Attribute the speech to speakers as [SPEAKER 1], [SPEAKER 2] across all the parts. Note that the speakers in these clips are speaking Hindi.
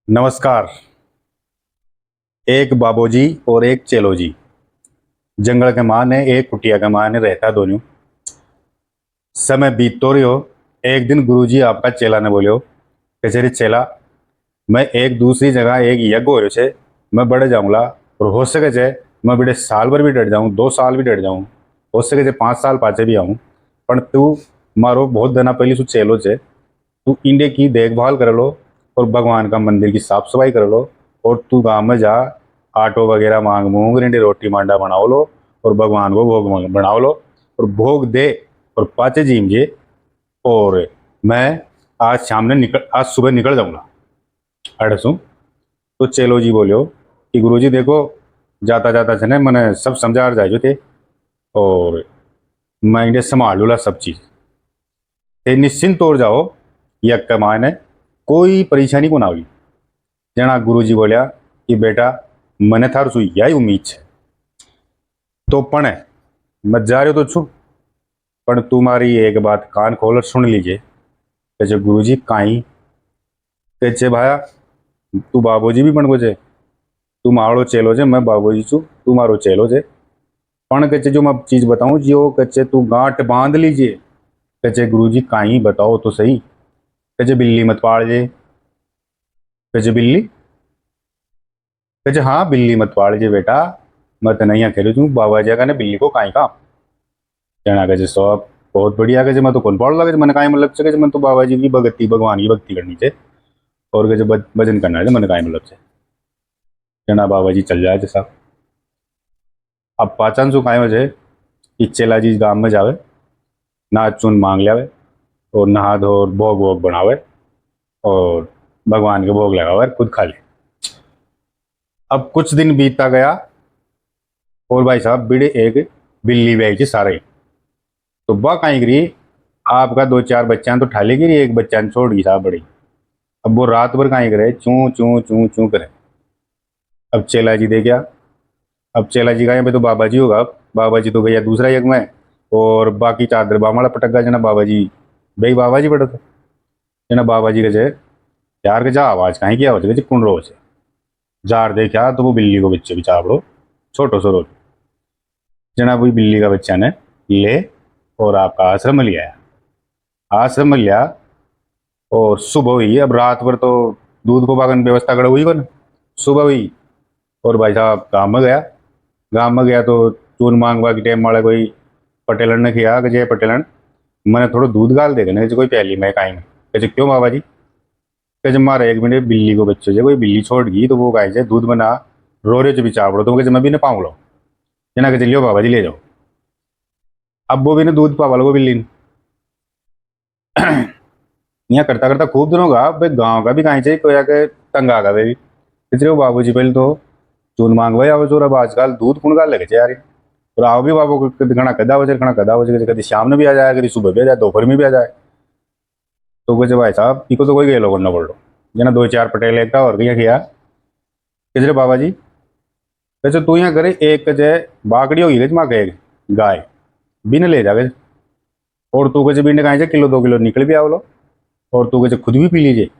[SPEAKER 1] नमस्कार। एक बाबूजी और एक चेलोजी जंगल के माने एक कुटिया के माने रहता दोनों। समय बीत तो रही हो। एक दिन गुरुजी आपका चेला ने बोलियो कचेरी चेला, मैं एक दूसरी जगह एक यज्ञ हो रहे छे, मैं बढ़ जाऊंगा और हो सके छे मैं बड़े साल भर भी डर जाऊं, 2 साल भी डर जाऊं, हो सके छे 5 साल पाचे भी आऊं। पण तू मारो बहुत दिन पहले सु चेलो छे, तू इंडे की देखभाल कर लो और भगवान का मंदिर की साफ सफाई कर लो। और तू गाँव में जा, आटो वगैरह मांग मूंग रिंडी रोटी मांडा बनाओ लो और भगवान को भोग बनाओ लो और भोग दे और पाचे जीम जे। और मैं आज सुबह निकल जाऊंगा अड़सू। तो चेलो जी बोलियो कि गुरु जी देखो, जाता जाता छे ने मैंने सब समझा जाए थे और मैं इन्हें संभाल लूला सब चीज। ते निश्चिंत तौर जाओ, यज्ञ के मायने कोई परेशानी को ना हुई। जना गुरुजी बोलिया कि बेटा मने थार सु यही उम्मीद है, तो पण मैं जा रहे तो छू, पण तुम्हारी एक बात कान खोल सुन लीजिए। कहे गुरुजी काई? कहे भाया तू बाबूजी भी बन गो छे, तू मारो चेलो छे, मैं बाबूजी छू, तू मारो चेलो छे। पण कहे जो मैं चीज बताऊं जो कहे तू गांठ बांध लीजिए। कहे गुरुजी काई बताओ तो सही। कहे बिल्ली मत पाड़ जे। कहे बिल्ली? कहे हाँ बिल्ली मत पाड़ जे बेटा, मैं तो नहीं खेलू छू, बाबा जी का ने बिल्ली को काई का जना। कहे सब बहुत बढ़िया। कहे मैं तो कौन पाड़ लगे मैंने काई मतलब से, मैं तो बाबा जी की भक्ति भगवान की भक्ति करनी चाहिए और कहे भजन करना है मैंने काई मतलब से। जना बाबा जी चल जाए साहब। अब पाचन सु काई वजह कि चेला जी गांव में जावे, नाच चून मांग लियावे और नहा धो और भोग वोग बनावे और भगवान के भोग लगावे खुद खा ले। अब कुछ दिन बीतता गया और भाई साहब बिड़े एक बिल्ली भी आई थी सारे। तो वह कहीं गिरी, आपका 2 4 बच्चा तो ठाले गिरी, एक बच्चा ने छोड़ गई साहब बड़ी। अब वो रात भर कहीं करे चू चू चू चू करे। अब चेला जी दे गया। अब चेला जी का यहाँ पे तो बाबा जी होगा, बाबा जी तो गया दूसरा यज्ञ में और बाकी चादर बामड़ा पटक गया जना बाबा जी। भाई बाबा जी पटक जना बाबा जी के यार के जा आवाज कहीं की आवाज कुंड रो से जार देखा तो वो बिल्ली को बच्चे भी चावड़ो छोटो सो रो। जना वही बिल्ली का बच्चा ने ले और आपका आश्रम में लिया। आश्रम में लिया और सुबह हुई। अब रात भर तो दूध को बागन व्यवस्था कर हुई बन। सुबह हुई और भाई साहब गाँव में गया। गाँव में गया तो चून मांगवा की टाइम वाले कोई पटेलन ने किया कि जय पटेलन मैंने थोड़ा दूध गाल दे देना कोई प्याली में काई में। कहे क्यों बाबा जी? कहे मारा एक मिनट बिल्ली को बच्चों से कोई बिल्ली छोड़ गई तो वो गाय से दूध बना रो रहे जो भी चावड़ो तो कहे मैं भी ना पाऊँ लो जना के चलियो बाबा जी ले जाओ। अब वो भी ने दूध पावा लो बिल्ली ने। यहाँ करता करता खूब दिनों का भाई गाँव का भी कहीं चाहिए कोई आके तंग आ गया भाई। इसलिए बाबू जी पहले तो चून मांग भाई आओ चोर अब आजकल दूध कौन गाल लगे यार। और आओ भी बाबू को घना कदा हो जाए घना कदा हो जाए, कभी शाम में भी आ जाए, कभी सुबह भी आ जाए, दोपहर में भी आ जाए। तो कहे भाई साहब इको तो कोई गए लोग ना बोल लो जना 2 4 पटेल एक और किया किया। किधरे बाबा जी? वैसे तू यहाँ करे एक जय बाकड़ी होगी माँ के गाय बिन ले जावे और तू कहे बिन कहीं से किलो 2 किलो निकल भी आओ लो और तू कहे खुद भी पी लीजिए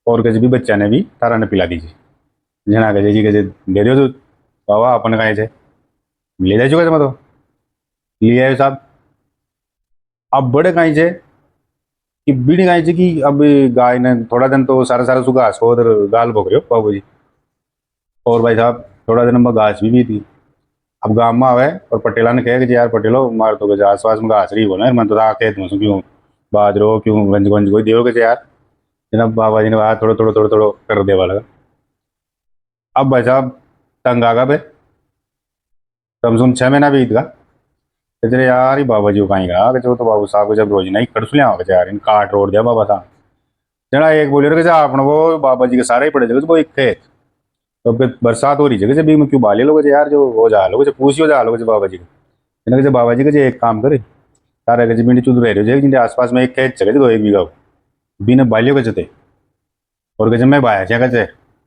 [SPEAKER 1] और कहे भी बच्चा ने भी तारा ने पिला दीजिए। जना कहे जी कहे दे दो दूध बाबा अपन कहीं से ले जा चुका मैं तो ले आए साहब। अब बड़े कहीं से कि बीड़ी कहीं से कि अब गाय ने थोड़ा दिन तो सारा सारा सुखा सो उधर गाल भोग रहे हो बाबू जी। और भाई साहब थोड़ा दिन में घास भी थी। अब गाँव में आवे और पटेला ने कहे कि यार पटेलो मार तो कहे आस पास में घास रही हो ना मैं तो खेत में क्यों बाजरो क्यों गंज गंज कोई देव के यार। जनाब बाबा जी ने कहा थोड़ो थोड़ो थोड़ो थोड़ो कर देवा लगा। अब भाई साहब तंग आ गया भाई, कम से कम 6 महीना बीत गया। कहते यार ही बाबा जी को कहीं गया कि तो बाबू साहब को जब रोज नहीं कड़स लिया यार इन काट रोड दिया बाबा साहब। जना एक बोले रहे आपने वो बाबा जी के सारे ही पड़े जगह वो एक खेत। तो फिर बरसात हो रही जगह भी मैं क्यों बाले लोग यार जो हो जा लोग पूछियो जा लोग बाबा जी को। बाबा जी का एक काम करे तारे के बिंडी चुद रहे हो जिनके आसपास में एक खेत चले तो 1 बीघा बिना बालियों के चते और कहे मैं बाया क्या कहे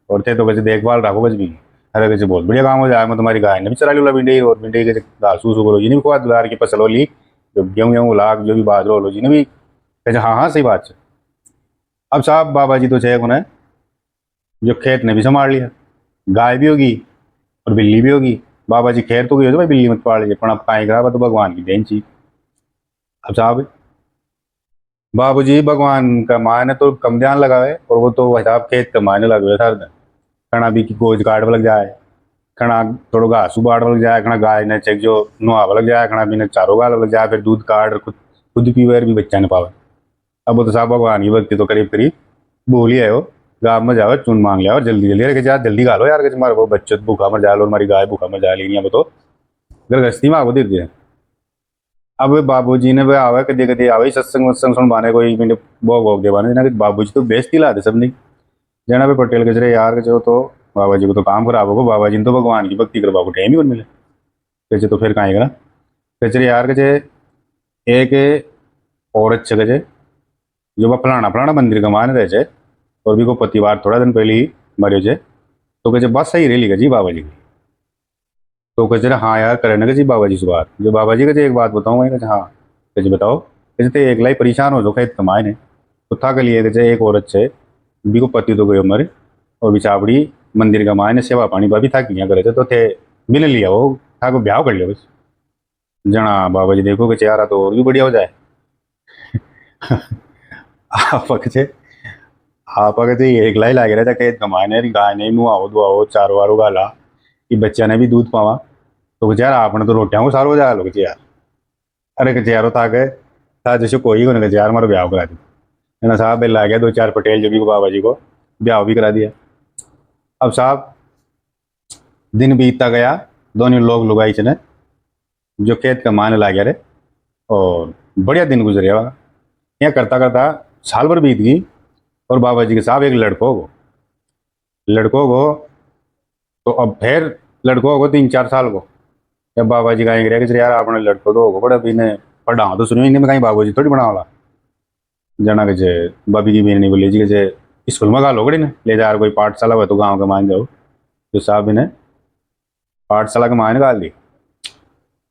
[SPEAKER 1] और थे तो कहे देखभाल रखो कहे भी। अरे कहे बहुत बढ़िया काम हो जाए मैं तुम्हारी गाय ने भी चरा लूला भिंडी और भिंडी के घास फूस करो जी ने भी खुआ दुलार की फसल होली जो गेहूँ गेहूँ लाग जो भी बाजरो लो जी ने भी। कहे हाँ हाँ सही बात है। अब साहब बाबा जी तो छे उन्हें जो खेत ने भी संभाल लिया, गाय भी होगी और बिल्ली भी होगी। बाबा जी खैर तो गई हो भाई, बिल्ली मत पाल लीजिए, पर अब काहे करा, तो भगवान की देन चीज। अब साहब बाबू जी भगवान का मायने तो कम ध्यान लगा है, और वो तो हिसाब खेत का मायने लगे हुए सर। कणा भी की गोज काट लग जाए, कणा थोड़ा घास बाढ़ लग जाए, कणा गाय ने चेक जो नुहाव लग जाए, कणा भी ने चारों गाल लग जाए, फिर दूध काट खुद खुद पीवे भी बच्चा ने पावे। अब वो तो साहब भगवान की भक्ति तो करीब करीब भूल ही है वो। गाँव में जाओ चून मांग लिया और जल्दी जल्दी अरे यार जल्दी खा लो यार, कि तुम्हारा वो बच्चे भूखा मर जाए और हमारी गाय भूखा मर जाए लेनी वो तो गृहस्थी में आगो धीरे धीरे। अब बाबूजी ने वे आवे कदी कदी आवे सत्संग वत्संग सुनवाने कोई मिनट भोग भोग देवाने ना, बाबूजी तो बेइज्जती ला दे सबने। जना पे पटेल कचरे यार कचो तो बाबा जी को तो काम खराब होगा, बाबा जी ने तो भगवान की भक्ति करवा को टाइम ही नहीं मिले। कचे तो फिर कहाँ करा कचरे यार कचे एक औरत छे कचे जो वह फलाना फलाना मंदिर का मान रहे छे, और भी को पतिवार थोड़ा दिन पहले ही मरे छे, तो कचे बस सही रही जी बाबा जी की। तो कचे हाँ यार करे ना कची बाबा जी से बात, जो बाबा जी कचे एक बात बताऊँ कचे हाँ। कचे बताओ कचे तो एक लाई परेशान हो जो खेत कमाए ने, तो था के लिए कचे एक औरत छे भी को पति तो गयो मरे, और बिचावड़ी मंदिर का मायने सेवा पानी भाभी था किया करे थे, तो थे मिल लिया वो था को ब्याह कर लिया बस। जना बाबा जी देखो कि चेहरा तो और भी बढ़िया हो जाए। आप कहे आप कहे ये एक लाई लागे रहता खेत कमाने गाय ने नुआओ दुआओ चारो वारो गाला कि बच्चा ने भी दूध पावा, तो कहे यार आपने तो रोटियां को सारो हो जाए लोग यार। अरे कहे यारो था गए था जैसे कोई को ना यार हमारा ब्याह करा दी है ना साहब, बिल आ गया दो चार पटेल जो भी बाबा जी को ब्याह भी करा दिया। अब साहब दिन बीतता गया, दोनों लोग लुगाई चने जो खेत का मान ला गया रे, और बढ़िया दिन गुजरे वहाँ। यहाँ करता करता साल भर बीत गई, और बाबा जी के साहब एक लड़कों को तो अब फिर लड़कों को 3-4 साल को जब बाबा जी कहेंगे रे कि यार आपने लड़को तो होगा बड़ा भी ने पढ़ा तो सुनियो इन्हें में कहीं बाबू जी थोड़ी बनावला जना के जे बाबी की बीन नहीं बोली जी के जे स्कूल में गा लोगड़ी ने ले जा कोई पाठशाला हो तो गाँव के मान जाओ, जो साहब इन्हें पाठशाला के मान गाल दी।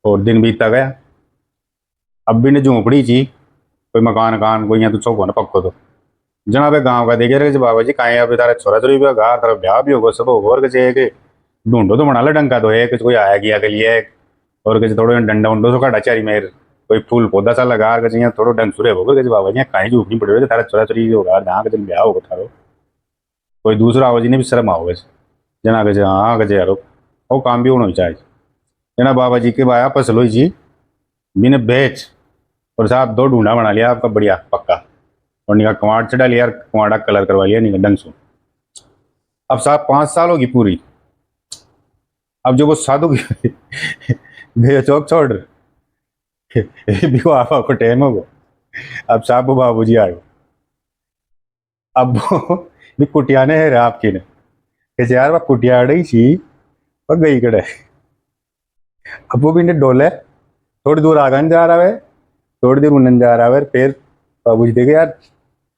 [SPEAKER 1] और दिन बीतता गया, अब भी ने झोंपड़ी थी कोई मकान कान कोई यहाँ तो चौको ना पक्को तो जना पे गाँव का देखे रहे बाबा जी कहीं अभी तारा छोरा छोरी भी घर तरफ ब्याह भी होगा सब होगा, और के ढूंढो तो बना लो डंका तो है कि कोई आया गया के लिए, और किसी थोड़ा डंडा उंडो तो काटा चारी मेर कोई फूल पौधा सा लगा के यहाँ थोड़ा ढंग सुरे होगा कि बाबा जी कहीं झूठनी पड़ी तारा छोरा छोरी होगा जहाँ के ब्याह होगा थारो कोई दूसरा आवाज ने भी शर्म आओगे जना के हाँ के यारो वो काम भी होना चाहिए। जना बाबा जी के बाया फसल हुई जी बिने बेच, और साहब दो ढूंढा बना लिया आपका बढ़िया पक्का, और निका कुमार चढ़ा लिया, कुमार कलर करवा लिया निका ढंग से। अब साहब 5 साल होगी पूरी, अब जो वो साधु गए चौक छोड़ भी को आपको टाइम होगा। अब साहब वो बाबू जी आयो, अब वो भी कुटिया ने है आपकी ने कैसे यार वह कुटिया अड़ी सी और गई कड़े। अब वो भी ने डोले थोड़ी दूर आगन जा रहा है, थोड़ी देर उन्नन जा रहा है, फिर बाबू जी देखे यार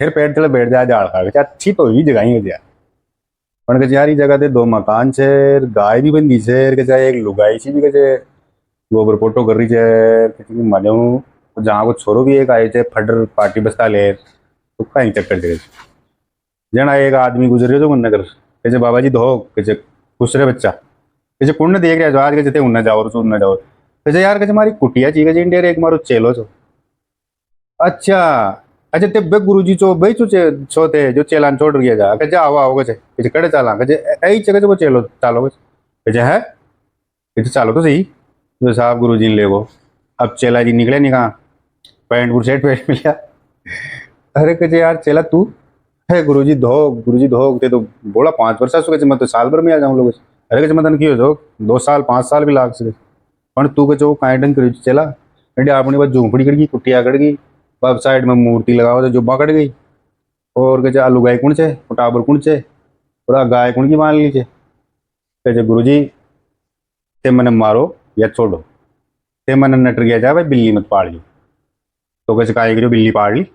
[SPEAKER 1] फिर पेड़ तले बैठ जाए झाड़ खा के अच्छी तो ही जगह ही यार। પણ કે यार जगह ते 2 मकान छे, गाय भी बंदी छे के चाहे एक लुगाई सी भी के गोबर पोटो कर रही है किसी मालूम, जहाँ को छोरो भी एक आए थे फटर पार्टी बस्ता ले तो कहीं चक्कर चले जना एक आदमी गुजरे तो मुन्ना कर कैसे बाबा जी धो कैसे खुश रहे बच्चा कैसे कुंड देख रहा जो आज के जते उन्ना जाओ उन्ना जाओ कैसे यार कैसे हमारी कुटिया चाहिए कैसे इंडिया एक मारो चेलो छो। अच्छा अच्छा ते बे गुरुजी चो भाई चो छो थे जो चेलान छोड़ रिया जा के जा आओ कैसे कैसे कड़े चाला कैसे ऐ जगह वो चेलो चालो कैसे है कैसे चालो तो सही जो साहब गुरुजी ने ले वो। अब चेला जी निकले नहीं कहाँ पैंट बुर शर्ट पैंट मिला, अरे कैसे यार चेला तू है गुरुजी धो ते तो बोला 5 वर्ष से मैं तो साल भर में आ जाऊँ लोग। अरे कैसे मतलब क्यों जो 2 साल 5 साल भी लाग सके पण तू के जो कांई ढंग करी चला एंडे अपनी बात झूंपड़ी कड़ गई कुटिया कड़ गई बाब साइड में मूर्ति लगाओ तो जुब्बा कट गई, और के आलू गाय कुण छे टाबर कुण छे थोड़ा गाय कुण की मान लीजिए कहे गुरु जी ते मैंने मारो या छोड़ो, ते मैंने नटर गया जा भाई बिल्ली मत पाड़ ली, तो कैसे काय करो बिल्ली पाड़ ली,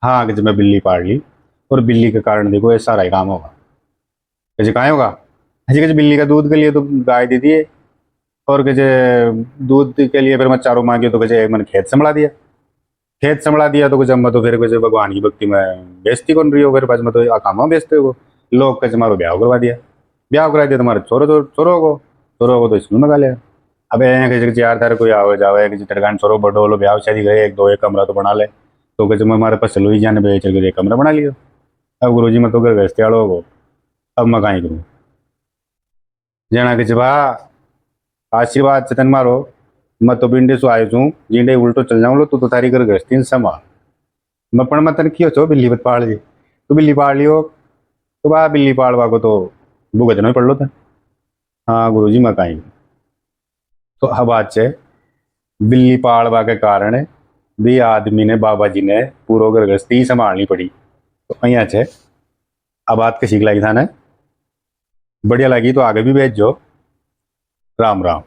[SPEAKER 1] हाँ कैसे मैं बिल्ली पाड़ ली और बिल्ली के कारण देखो ये सारा ही काम होगा। कैसे कहाँ होगा ऐसे कैसे बिल्ली का दूध के लिए तो गाय दे दिए, और कैसे दूध के लिए फिर मैं चारों मांगे तो कैसे मैंने खेत संभला दिया तो कुछ अम्मा तो फिर कुछ भगवान की भक्ति में बेइज्जती कौन रही हो फिर बाद में तो काम बेचते हो लोग कच मारो ब्याह करवा दिया। ब्याह करा दिया तुम्हारे छोरो को तो स्कूल में लिया। अब यहाँ किसी यार तारे कोई आवे जावे किसी टड़कान छोरो बड़ो लो ब्याह शादी करे एक दो एक कमरा तो बना ले। तो कच मैं हमारे पास चलो ही जाने पे चल के एक कमरा बना लियो। अब गुरु जी मैं तो घर गृहस्थी वालों को अब मैं कहीं करूँ जना कि बा आशीर्वाद चतन मारो। मैं तो बिंडे सो आयो छू जिंडे उल्टो चल जाऊँ लो तो तारी घर गृहस्थी संभाल। मैं पण मतन कियो छो बिल्ली बत पाड़ ली तो बिल्ली पाड़ लियो तो बा बिल्ली पाड़वा को तो भुगतना ही पड़ लो था। हाँ गुरु जी मैं कहीं तो अब बात है बिल्ली पाड़वा के कारण भी आदमी ने बाबा जी ने पूरा घर गृहस्थी संभालनी पड़ी। तो अहिया है आ बात के सीख लगी था ने बढ़िया लगी तो आगे भी भेजो। राम राम।